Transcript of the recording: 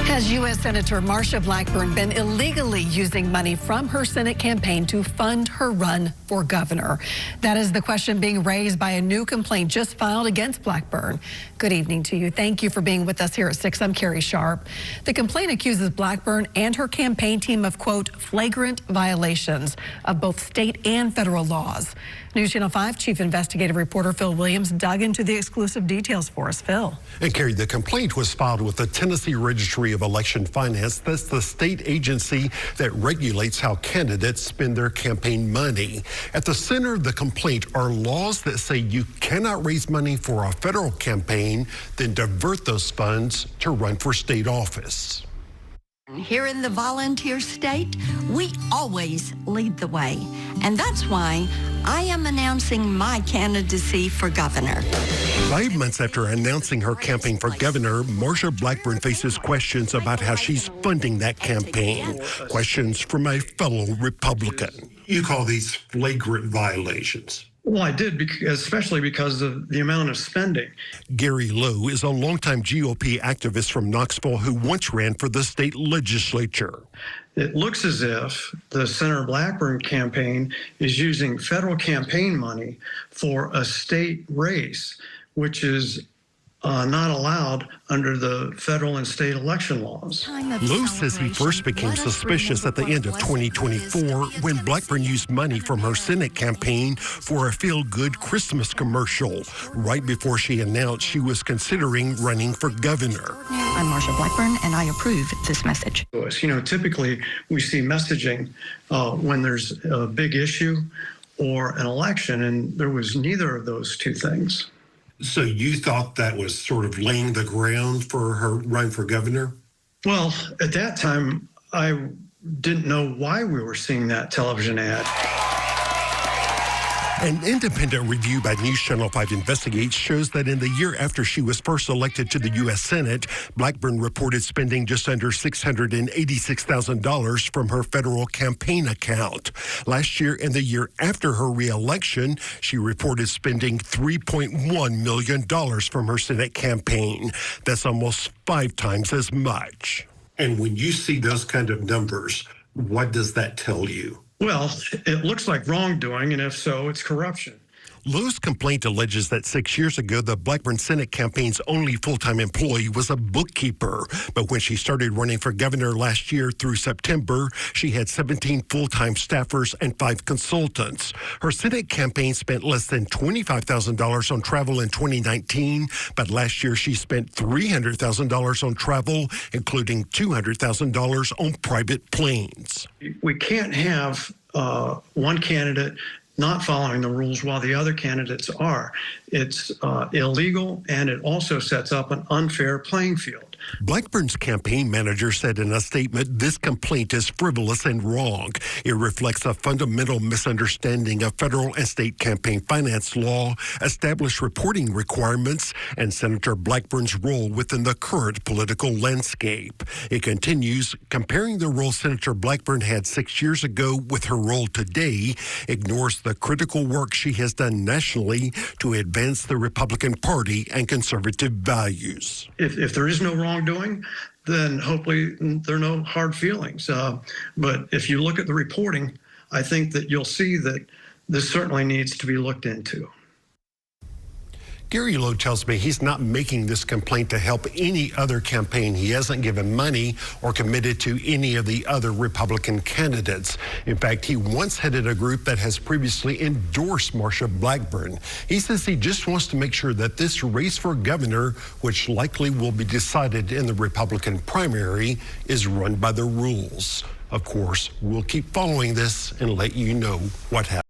Has U.S. Senator Marsha Blackburn been illegally using money from her Senate campaign to fund her run for governor? That is the question being raised by a new complaint just filed against Blackburn. Good evening to you. Thank you for being with us here at 6. I'm Carrie Sharp. The complaint accuses Blackburn and her campaign team of, quote, flagrant violations of both state and federal laws. News Channel 5 Chief Investigative Reporter Phil Williams dug into the exclusive details for us. Phil. And Carrie, the complaint was filed with the Tennessee Registry of Election Finance. That's the state agency that regulates how candidates spend their campaign money. At the center of the complaint are laws that say you cannot raise money for a federal campaign, then divert those funds to run for state office. Here in the volunteer state, we always lead the way. And that's why I am announcing my candidacy for governor. 5 months after announcing her campaign for governor, Marsha Blackburn faces questions about how she's funding that campaign. Questions from a fellow Republican. You call these flagrant violations. Well, I did, especially because of the amount of spending. Gary Lowe is a longtime GOP activist from Knoxville who once ran for the state legislature. It looks as if the Senator Blackburn campaign is using federal campaign money for a state race, which is not allowed under the federal and state election laws. Lowe says he first became suspicious at the end of 2024 when Blackburn used money from her Senate campaign for a feel-good Christmas commercial, right before she announced she was considering running for governor. I'm Marsha Blackburn, and I approve this message. You know, typically we see messaging when there's a big issue or an election, and there was neither of those two things. So you thought that was sort of laying the ground for her run for governor? Well, at that time, I didn't know why we were seeing that television ad. An independent review by News Channel 5 Investigates shows that in the year after she was first elected to the U.S. Senate, Blackburn reported spending just under $686,000 from her federal campaign account. Last year and the year after her reelection, she reported spending $3.1 million from her Senate campaign. That's almost 5 times as much. And when you see those kind of numbers, what does that tell you? Well, it looks like wrongdoing, and if so, it's corruption. Lowe's complaint alleges that 6 years ago, the Blackburn Senate campaign's only full-time employee was a bookkeeper. But when she started running for governor last year through September, she had 17 full-time staffers and 5 consultants. Her Senate campaign spent less than $25,000 on travel in 2019, but last year she spent $300,000 on travel, including $200,000 on private planes. We can't have one candidate not following the rules while the other candidates are. It's illegal, and it also sets up an unfair playing field. Blackburn's campaign manager said in a statement, this complaint is frivolous and wrong. It reflects a fundamental misunderstanding of federal and state campaign finance law, established reporting requirements, and Senator Blackburn's role within the current political landscape. It continues, comparing the role Senator Blackburn had 6 years ago with her role today ignores the critical work she has done nationally to advance the Republican Party and conservative values. If there is no wrongdoing, then hopefully there are no hard feelings. But if you look at the reporting, I think that you'll see that this certainly needs to be looked into. Gary Lowe tells me he's not making this complaint to help any other campaign. He hasn't given money or committed to any of the other Republican candidates. In fact, he once headed a group that has previously endorsed Marsha Blackburn. He says he just wants to make sure that this race for governor, which likely will be decided in the Republican primary, is run by the rules. Of course, we'll keep following this and let you know what happens.